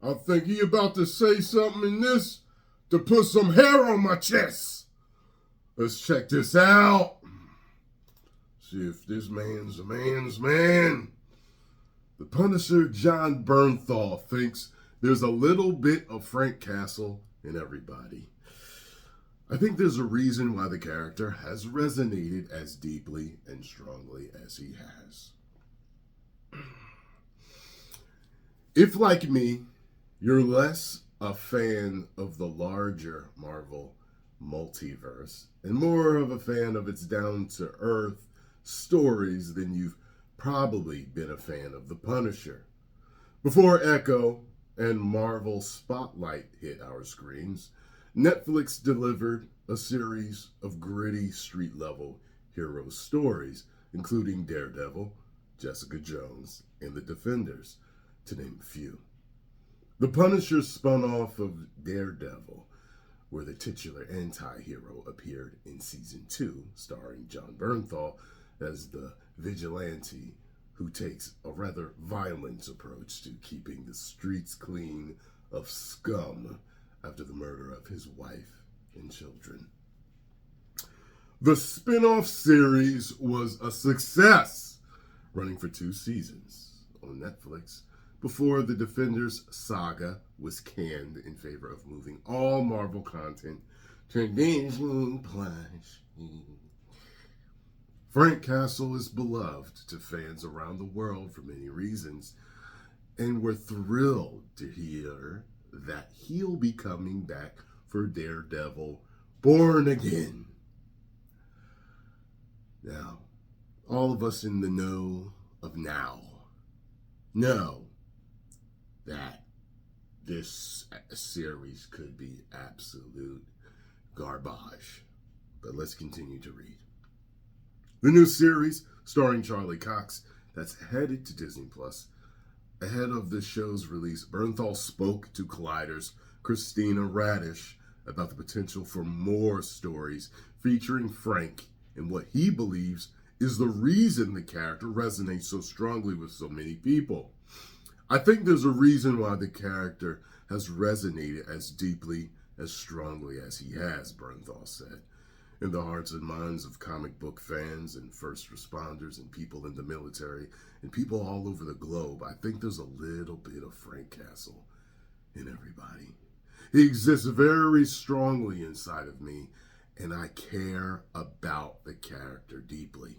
I think he about to say something in this to put some hair on my chest. Let's check this out. See if this man's a man's man. The Punisher, Jon Bernthal, thinks there's a little bit of Frank Castle in everybody. I think there's a reason why the character has resonated as deeply and strongly as he has. If, like me, you're less a fan of the larger Marvel multiverse and more of a fan of its down-to-earth stories, then you've probably been a fan of The Punisher. Before Echo and Marvel Spotlight hit our screens, Netflix delivered a series of gritty street-level hero stories, including Daredevil, Jessica Jones, and The Defenders, to name a few. The Punisher spun off of Daredevil, where the titular anti-hero appeared in Season 2, starring Jon Bernthal as the vigilante who takes a rather violent approach to keeping the streets clean of scum after the murder of his wife and children. The spin-off series was a success, running for 2 seasons on Netflix before the Defenders saga was canned in favor of moving all Marvel content to Disney Plus. Frank Castle is beloved to fans around the world for many reasons, and we're thrilled to hear that he'll be coming back for Daredevil Born Again. Now, all of us in the know of now know that this series could be absolute garbage. But let's continue to read. The new series, starring Charlie Cox, that's headed to Disney Plus. Ahead of the show's release, Bernthal spoke to Collider's Christina Radish about the potential for more stories featuring Frank and what he believes is the reason the character resonates so strongly with so many people. I think there's a reason why the character has resonated as deeply, as strongly as he has, Bernthal said. In the hearts and minds of comic book fans and first responders and people in the military and people all over the globe, I think there's a little bit of Frank Castle in everybody. He exists very strongly inside of me, and I care about the character deeply.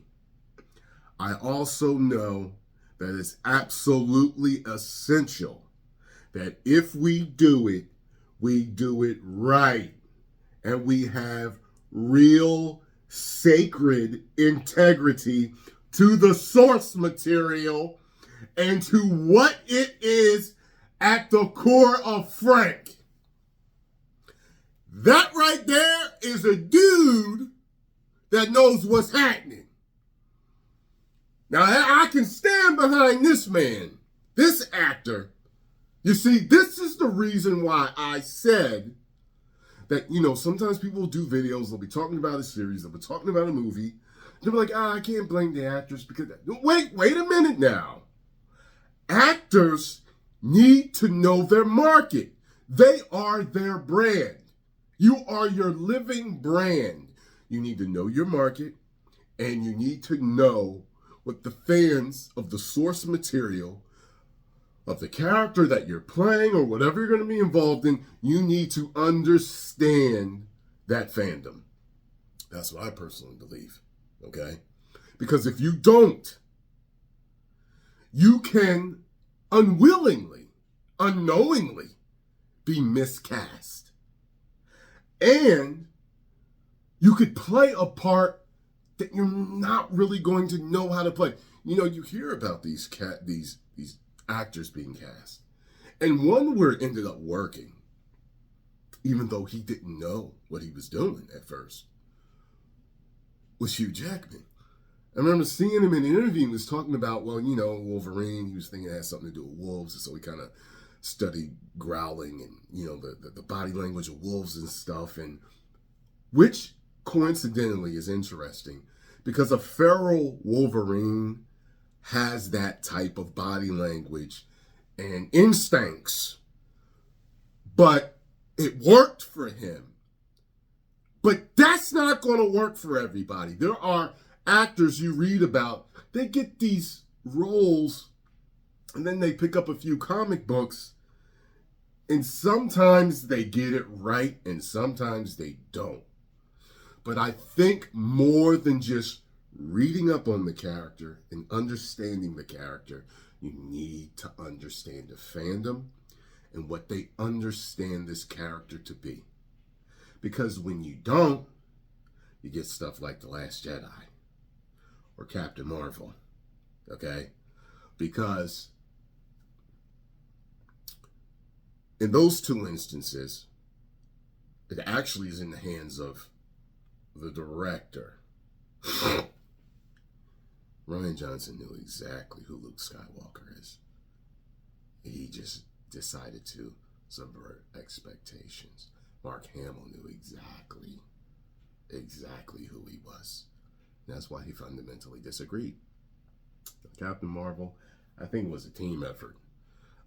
I also know that it's absolutely essential that if we do it right, and we have real sacred integrity to the source material and to what it is at the core of Frank. That right there is a dude that knows what's happening. Now, I can stand behind this man, this actor. You see, this is the reason why I said that, sometimes people will do videos, they'll be talking about a series, they'll be talking about a movie, they'll be like, I can't blame the actors because... Wait a minute now. Actors need to know their market. They are their brand. You are your living brand. You need to know your market, and you need to know what the fans of the source material of the character that you're playing or whatever you're going to be involved in, you need to understand that fandom. That's what I personally believe, okay? Because if you don't, you can unknowingly be miscast. And you could play a part that you're not really going to know how to play. You hear about these actors being cast. And one where it ended up working, even though he didn't know what he was doing at first, was Hugh Jackman. I remember seeing him in an interview. He was talking about, Wolverine. He was thinking it had something to do with wolves. And so he kind of studied growling and, the body language of wolves and stuff. And which, coincidentally, is interesting because a feral Wolverine has that type of body language and instincts but it worked for him. But that's not going to work for everybody. There are actors you read about, they get these roles and then they pick up a few comic books, and sometimes they get it right and sometimes they don't. But I think more than just reading up on the character and understanding the character, you need to understand the fandom and what they understand this character to be. Because when you don't, you get stuff like The Last Jedi or Captain Marvel, okay? Because in those two instances, it actually is in the hands of the director. Rian Johnson knew exactly who Luke Skywalker is. He just decided to subvert expectations. Mark Hamill knew exactly who he was. And that's why he fundamentally disagreed. Captain Marvel, I think it was a team effort.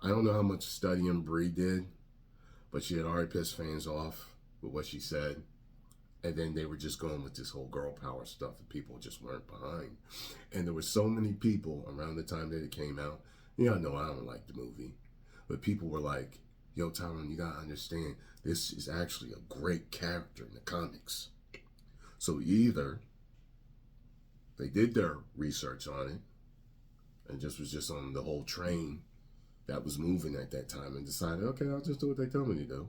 I don't know how much studying Brie did, but she had already pissed fans off with what she said. And then they were just going with this whole girl power stuff that people just weren't behind. And there were so many people around the time that it came out. You know, I don't like the movie. But people were like, yo, Tyrone, you got to understand, this is actually a great character in the comics. So either they did their research on it and just was just on the whole train that was moving at that time and decided, okay, I'll just do what they tell me to do.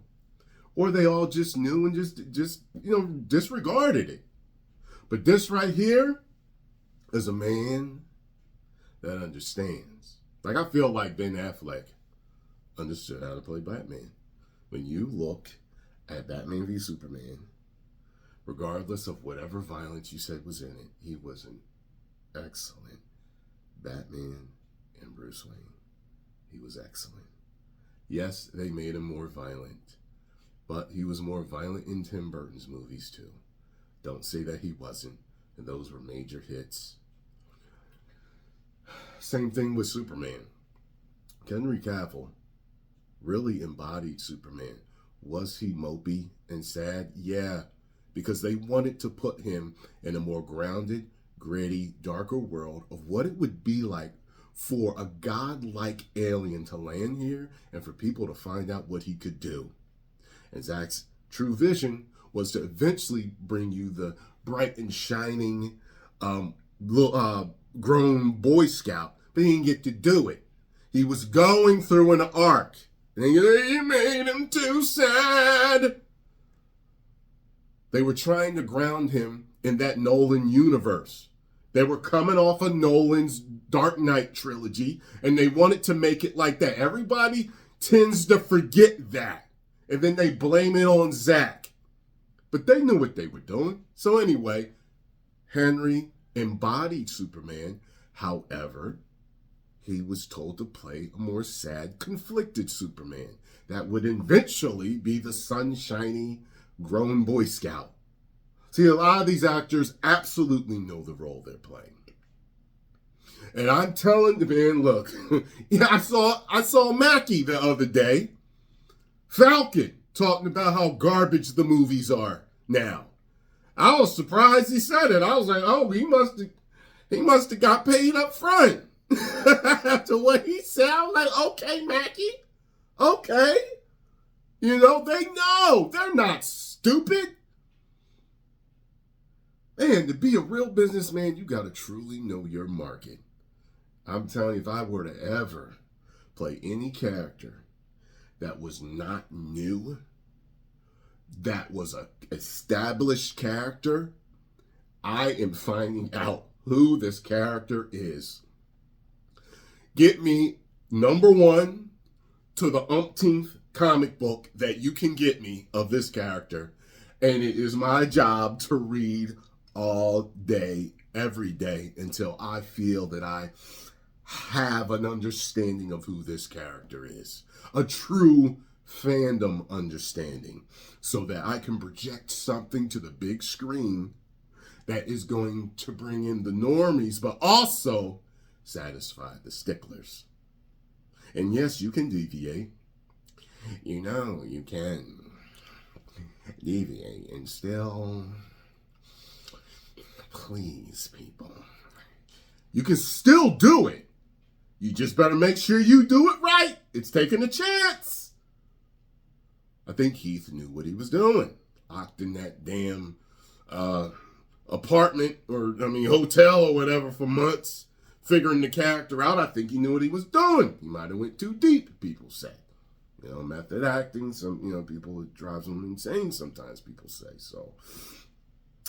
Or they all just knew and just disregarded it. But this right here is a man that understands. Like, I feel like Ben Affleck understood how to play Batman. When you look at Batman v Superman, regardless of whatever violence you said was in it, he was an excellent Batman and Bruce Wayne. He was excellent. Yes, they made him more violent, but he was more violent in Tim Burton's movies too. Don't say that he wasn't, and those were major hits. Same thing with Superman. Henry Cavill really embodied Superman. Was he mopey and sad? Yeah, because they wanted to put him in a more grounded, gritty, darker world of what it would be like for a godlike alien to land here and for people to find out what he could do. And Zach's true vision was to eventually bring you the bright and shining grown Boy Scout, but he didn't get to do it. He was going through an arc. And he made him too sad. They were trying to ground him in that Nolan universe. They were coming off of Nolan's Dark Knight trilogy, and they wanted to make it like that. Everybody tends to forget that, and then they blame it on Zach. But they knew what they were doing. So anyway, Henry embodied Superman. However, he was told to play a more sad, conflicted Superman that would eventually be the sunshiny, grown Boy Scout. See, a lot of these actors absolutely know the role they're playing. And I'm telling the man, look, yeah, I saw Mackie the other day, Falcon, talking about how garbage the movies are now. I was surprised he said it. I was like, oh, he must have got paid up front. After what he said, I was like, okay, Mackie, okay. You know, they know. They're not stupid. Man, to be a real businessman, you got to truly know your market. I'm telling you, if I were to ever play any character that was not new, that was an established character, I am finding out who this character is. Get me, number one, to the umpteenth comic book that you can get me of this character, and it is my job to read all day, every day, until I feel that I have an understanding of who this character is. A true fandom understanding, so that I can project something to the big screen that is going to bring in the normies, but also satisfy the sticklers. And yes, you can deviate. You know, you can deviate and still please people. You can still do it. You just better make sure you do it right. It's taking a chance. I think Heath knew what he was doing. Locked in that damn apartment hotel or whatever for months, figuring the character out. I think he knew what he was doing. He might have went too deep, people say. Method acting, people, it drives them insane sometimes, people say. So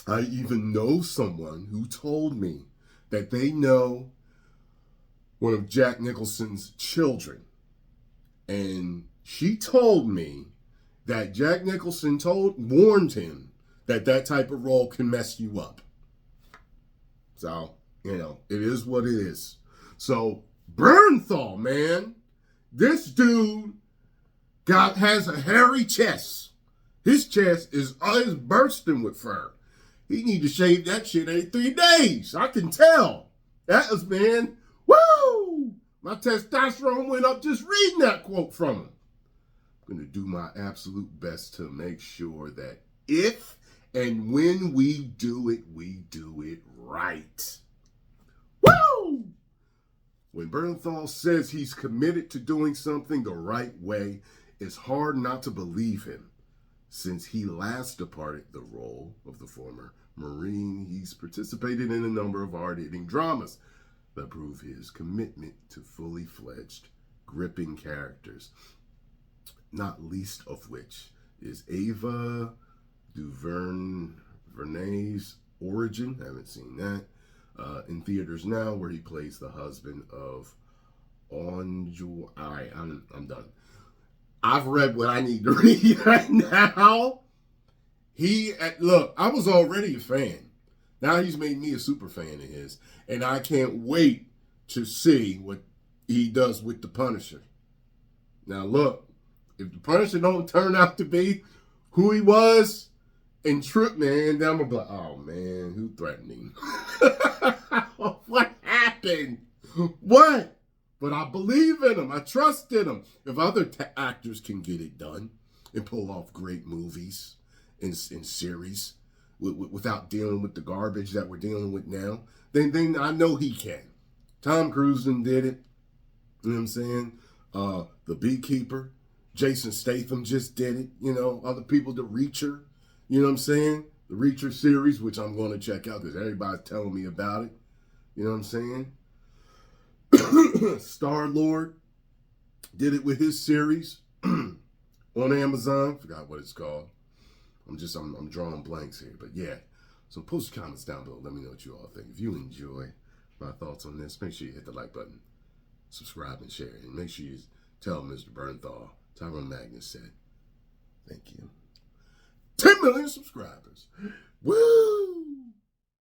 I even know someone who told me that they know one of Jack Nicholson's children. And she told me that Jack Nicholson warned him that type of role can mess you up. So, it is what it is. So, Bernthal, man, this dude has a hairy chest. His chest is bursting with fur. He need to shave that shit every 3 days. I can tell. That was, man, woo! My testosterone went up just reading that quote from him. I'm going to do my absolute best to make sure that if and when we do it right. Woo! When Bernthal says he's committed to doing something the right way, it's hard not to believe him. Since he last departed the role of the former Marine, he's participated in a number of hard-hitting dramas that prove his commitment to fully fledged, gripping characters, not least of which is Ava DuVernay's Origin. I haven't seen that. In theaters now, where he plays the husband of Anju. All right, I'm done. I've read what I need to read right now. Look, I was already a fan. Now he's made me a super fan of his. And I can't wait to see what he does with the Punisher. Now look, if the Punisher don't turn out to be who he was in Trip, man, then I'm going to be like, oh man, who threatened him? What happened? What? But I believe in him. I trust in him. If other actors can get it done and pull off great movies in series without dealing with the garbage that we're dealing with now, then I know he can. Tom Cruise did it. You know what I'm saying? The Beekeeper. Jason Statham just did it. Other people, The Reacher. You know what I'm saying? The Reacher series, which I'm going to check out because everybody's telling me about it. You know what I'm saying? Star-Lord did it with his series on Amazon. Forgot what it's called. I'm drawing blanks here, but yeah. So post your comments down below. Let me know what you all think. If you enjoy my thoughts on this, make sure you hit the like button, subscribe, and share. And make sure you tell Mr. Bernthal, Tyrone Magnus said, thank you. 10 million subscribers. Woo!